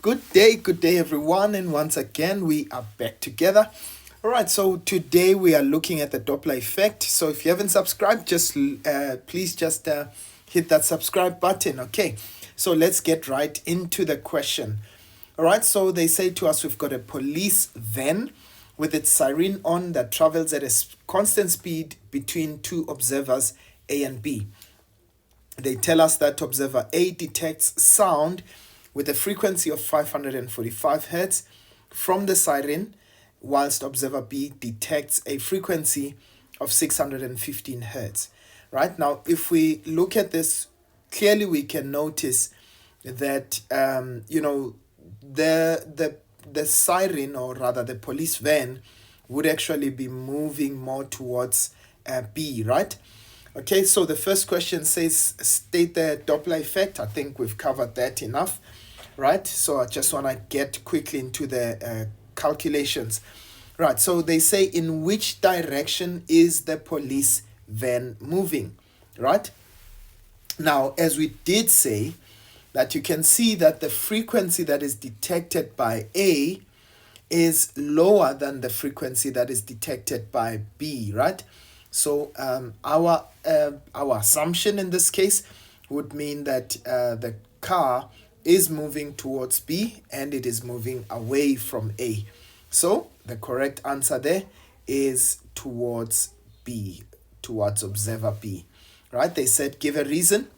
Good day, everyone, and once again we are back together. All right, so today we are looking at the Doppler effect. So if you haven't subscribed, just please just hit that subscribe button. Okay, so let's get right into the question. All right, so they say to us we've got a police van with its siren on that travels at a constant speed between two observers A and B. They tell us that observer A detects sound with a frequency of 545 hertz from the siren, whilst observer B detects a frequency of 615 hertz. Right now, if we look at this clearly, we can notice that the siren, or rather the police van, would actually be moving more towards B, right? Okay, so the first question says state the Doppler effect. I think we've covered that enough, right? So I just want to get quickly into the calculations. Right, so they say in which direction is the police van moving, right? Now, as we did say, that you can see that the frequency that is detected by A is lower than the frequency that is detected by B, right? So our assumption in this case would mean that the car is moving towards B and it is moving away from A. So the correct answer there is towards B, towards observer B, right? They said give a reason,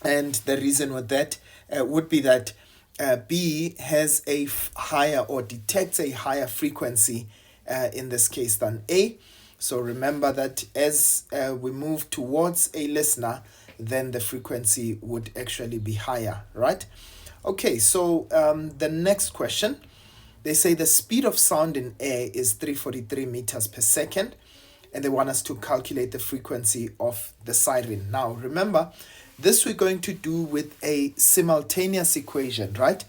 and the reason with that would be that B has a higher, or detects a higher frequency in this case than A. So remember that as we move towards a listener, then the frequency would actually be higher, right? Okay, so the next question, they say the speed of sound in air is 343 meters per second, and they want us to calculate the frequency of the siren. Now, remember, this we're going to do with a simultaneous equation, right?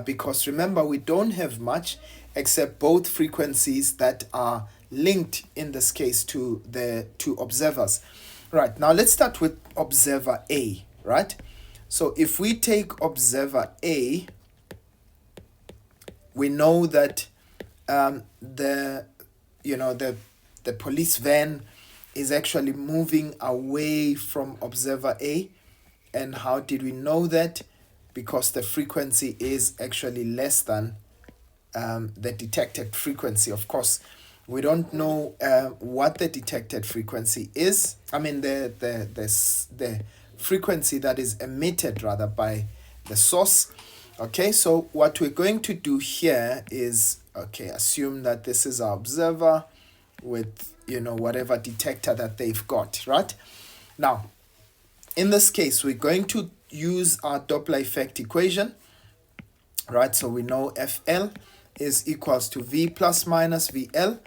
Because remember, we don't have much except both frequencies that are linked in this case to the two observers. Right, now let's start with observer A, right? So if we take observer A, we know that the police van is actually moving away from observer A. And how did we know that? Because the frequency is actually less than the detected frequency. Of course, we don't know what the detected frequency is. I mean, the frequency that is emitted rather by the source. Okay, so what we're going to do here is, okay, assume that this is our observer with, whatever detector that they've got, right? Now, in this case, we're going to use our Doppler effect equation, right? So we know FL is equals to V plus minus VL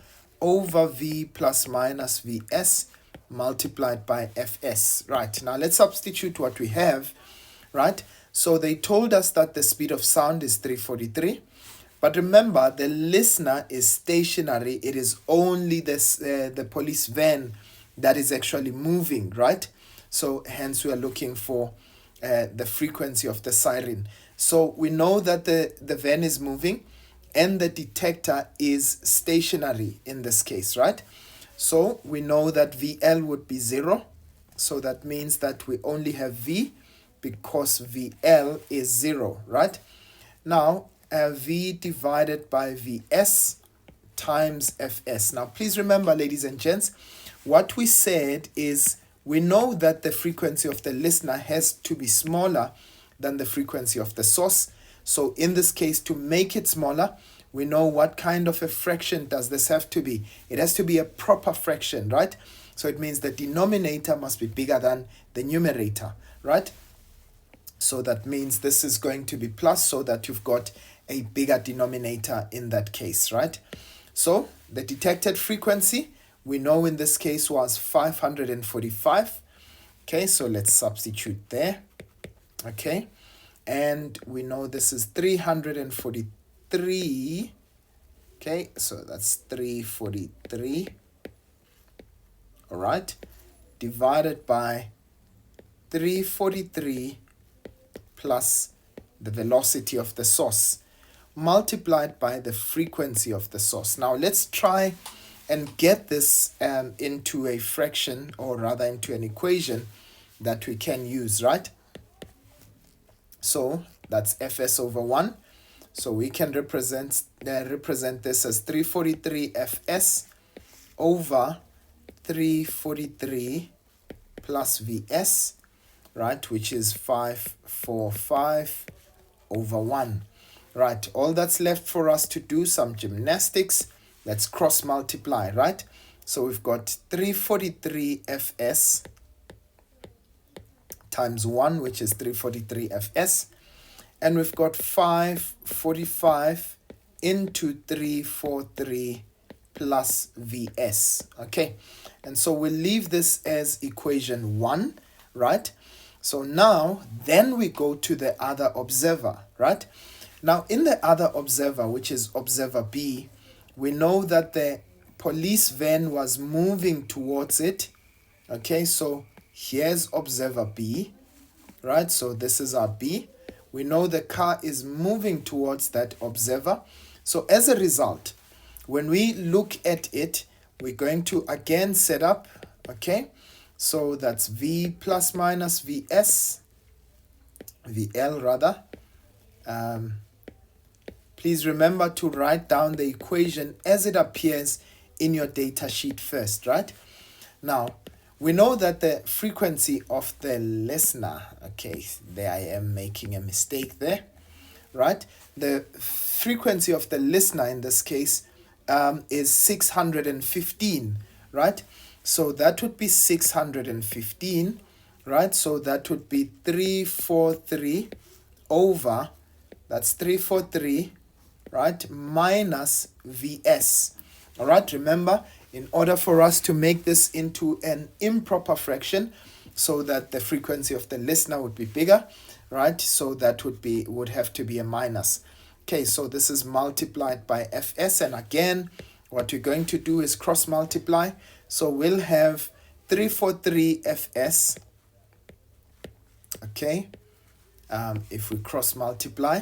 over V plus minus Vs multiplied by Fs, right? Now let's substitute what we have, right? So they told us that the speed of sound is 343. But remember, the listener is stationary. It is only the police van that is actually moving, right? So hence we are looking for the frequency of the siren. So we know that the van is moving and the detector is stationary in this case, right? So we know that VL would be 0. So that means that we only have V because VL is 0, right? Now, V divided by Vs times Fs. Now, please remember, ladies and gents, what we said is we know that the frequency of the listener has to be smaller than the frequency of the source. So in this case, to make it smaller, we know what kind of a fraction does this have to be. It has to be a proper fraction, right? So it means the denominator must be bigger than the numerator, right? So that means this is going to be plus, so that you've got a bigger denominator in that case, right? So the detected frequency, we know in this case was 545. Okay, so let's substitute there. Okay, and we know this is 343. Okay, so that's 343. All right, divided by 343 plus the velocity of the source, multiplied by the frequency of the source. Now let's try and get this into a fraction, or rather into an equation that we can use, right? So that's Fs over 1. So we can represent this as 343 Fs over 343 plus Vs, right, which is 545 over 1. Right, all that's left for us to do some gymnastics. Let's cross multiply, right? So we've got 343 Fs times 1, which is 343 Fs. And we've got 545 into 343 plus Vs, okay? And so we'll leave this as equation 1, right? So now, then we go to the other observer, right? Now, in the other observer, which is observer B, we know that the police van was moving towards it, okay? So here's observer B, right? So this is our B. We know the car is moving towards that observer. So as a result, when we look at it, we're going to again set up, okay? So that's V plus minus Vs, VL rather. Please remember to write down the equation as it appears in your data sheet first, right? Now, we know that the frequency of the listener, okay, there I am making a mistake there, right? The frequency of the listener in this case is 615, right? So that would be 615, right? So that would be 343 over, that's 343, right, minus Vs. All right, remember, in order for us to make this into an improper fraction, so that the frequency of the listener would be bigger, right? So that would have to be a minus. Okay, so this is multiplied by Fs, and again, what we're going to do is cross multiply. So we'll have 343 Fs, okay? If we cross multiply,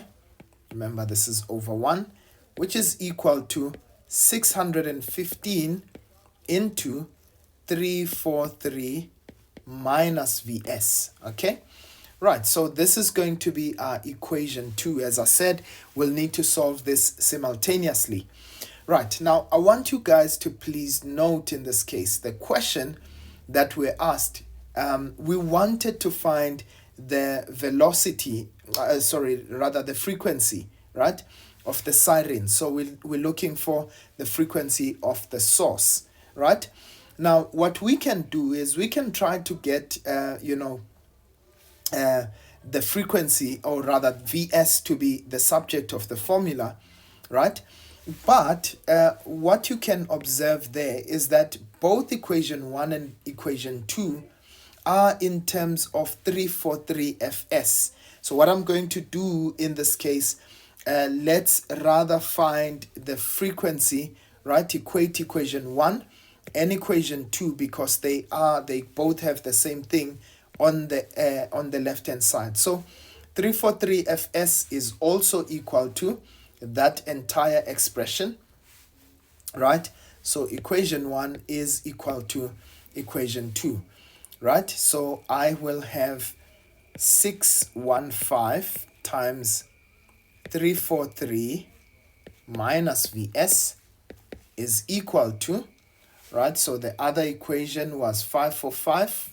remember this is over 1, which is equal to 615 into 343 minus Vs, okay? Right, so this is going to be our equation 2. As I said, we'll need to solve this simultaneously. Right, now I want you guys to please note in this case, the question that we're asked, we wanted to find the velocity, the frequency, right, of the siren. So we're looking for the frequency of the source, right? Now, what we can do is we can try to get, the frequency, or rather Vs, to be the subject of the formula, right? But what you can observe there is that both equation 1 and equation 2 are in terms of 343 Fs. So what I'm going to do in this case, let's rather find the frequency, right? Equate equation 1 and equation 2, because they both have the same thing on the left hand side. So 343 Fs is also equal to that entire expression, right? So equation 1 is equal to equation 2, right? So I will have 615 times 343 minus Vs is equal to, right? So the other equation was 545.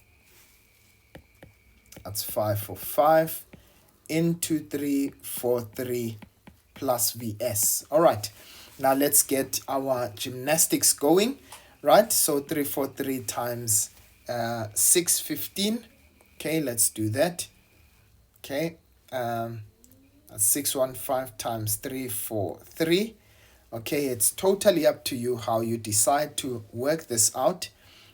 That's 545 into 343 plus Vs. All right, now let's get our gymnastics going, right? So 343 times 615. Okay, let's do that. Okay, 615 times 343. Okay, it's totally up to you how you decide to work this out.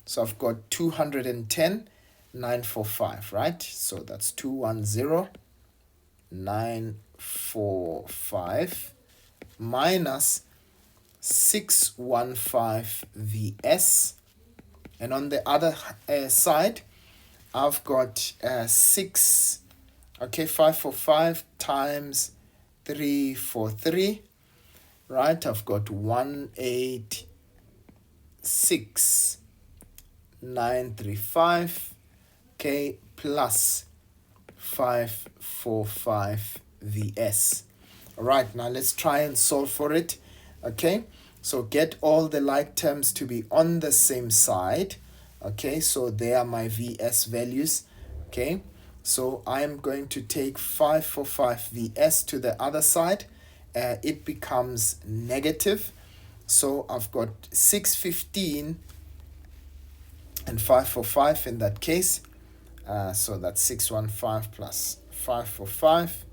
So I've got 210,945, right? So that's 210,945 minus 615 Vs. And on the other side, I've got 615 Okay, 545 times 343, right? I've got 186,935, okay, plus 545 VS. All right, now let's try and solve for it. Okay, so get all the like terms to be on the same side. Okay, so they are my VS values. Okay, so I'm going to take 545 VS to the other side. It becomes negative. So I've got 615 and 545 in that case. So that's 615 plus 545.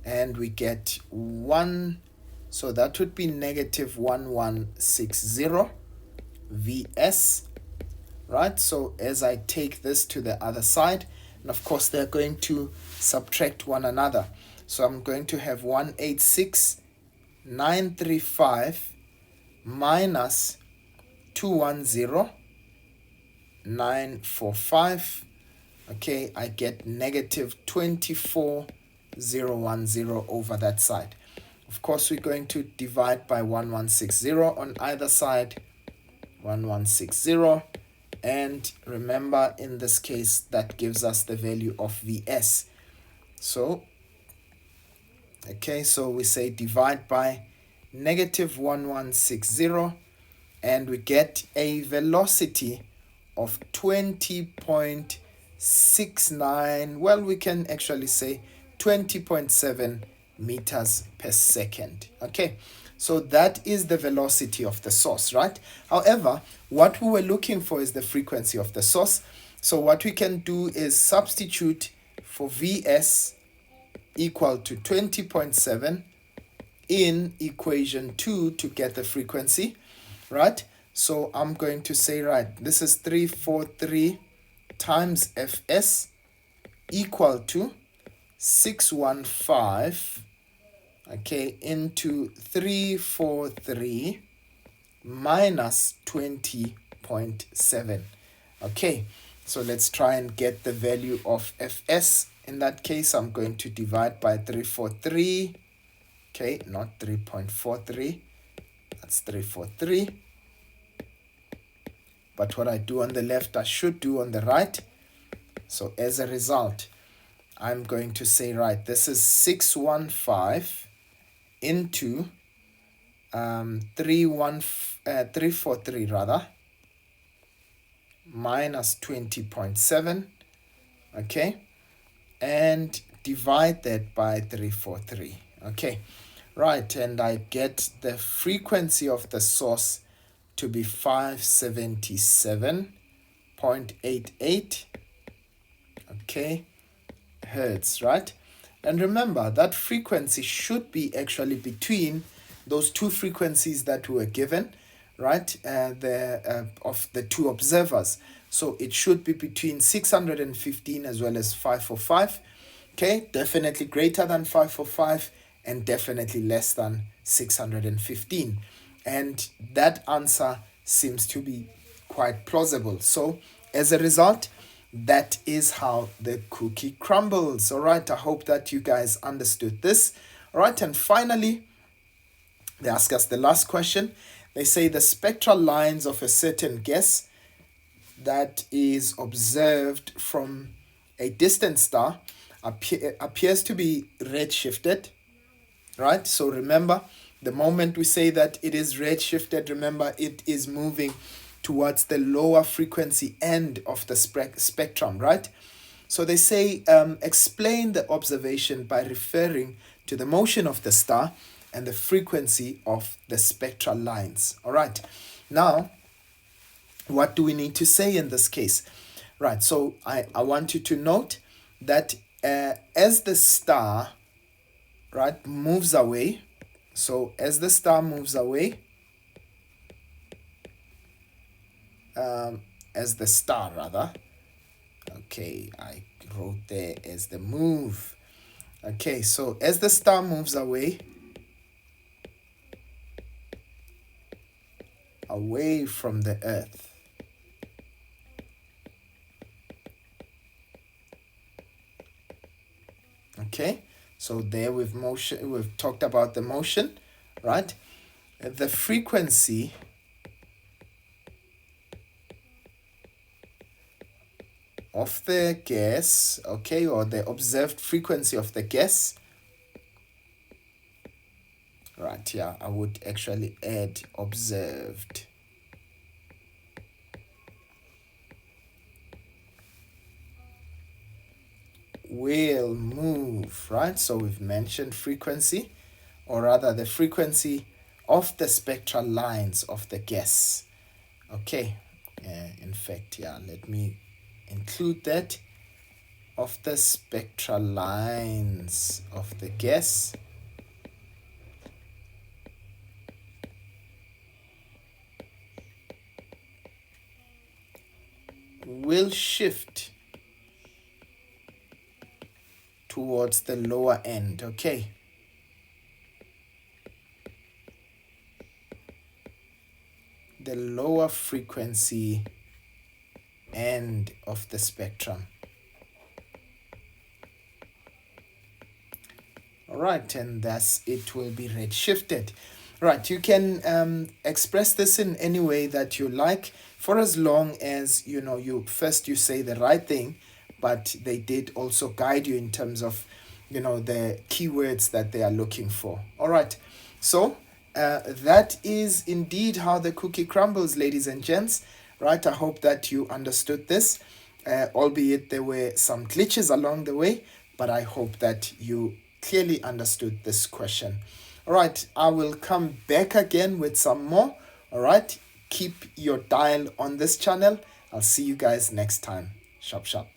And we get 1. So that would be negative 1160 VS. Right, so as I take this to the other side, and of course they're going to subtract one another. So I'm going to have 186,935 minus 210,945. Okay, I get negative 24,010 over that side. Of course, we're going to divide by 1160 on either side. 1160. And remember, in this case, that gives us the value of VS. So, okay, so we say divide by negative 1160, and we get a velocity of 20.69. Well, we can actually say 20.7 meters per second. Okay, so that is the velocity of the source, right? However, what we were looking for is the frequency of the source. So what we can do is substitute for Vs equal to 20.7 in equation 2 to get the frequency, right? So I'm going to say, right, this is 343 times Fs equal to 615, okay, into 343 minus 20.7. Okay, so let's try and get the value of Fs. In that case, I'm going to divide by 343. Okay, not 3.43. That's 343. But what I do on the left, I should do on the right. So as a result, I'm going to say, right, this is 615 into 343 rather, minus 20.7, okay, and divide that by 343, okay, right, and I get the frequency of the source to be 577.88, okay, hertz, right? And remember, that frequency should be actually between those two frequencies that were given, right? Of the two observers. So it should be between 615 as well as 545. Okay, definitely greater than 545 and definitely less than 615. And that answer seems to be quite plausible. So as a result, that is how the cookie crumbles. All right, I hope that you guys understood this. All right, and finally, they ask us the last question. They say the spectral lines of a certain gas that is observed from a distant star appears to be redshifted, right? So remember, the moment we say that it is redshifted, remember it is moving towards the lower frequency end of the spectrum, right? So they say, explain the observation by referring to the motion of the star and the frequency of the spectral lines. All right. Now, what do we need to say in this case? Right, so I want you to note that as the star, right, moves away, so as the star moves away, as the star rather, okay, I wrote there as the move. Okay, so as the star moves away from the Earth, Okay, so there we've talked about the motion, right? The frequency of the gas, okay, or the observed frequency of the gas, right? Yeah, I would actually add observed. Will move, right? So we've mentioned frequency, or rather the frequency of the spectral lines of the gas. Okay, in fact, yeah, let me include that, of the spectral lines of the gas will shift towards the lower end. Okay, the lower frequency end of the spectrum. All right, and thus it will be redshifted. Right, you can express this in any way that you like, for as long as you say the right thing, but they did also guide you in terms of the keywords that they are looking for. All right, so that is indeed how the cookie crumbles, ladies and gents. Right, I hope that you understood this, albeit there were some glitches along the way, but I hope that you clearly understood this question. All right, I will come back again with some more. All right, keep your dial on this channel. I'll see you guys next time. Sharp, sharp.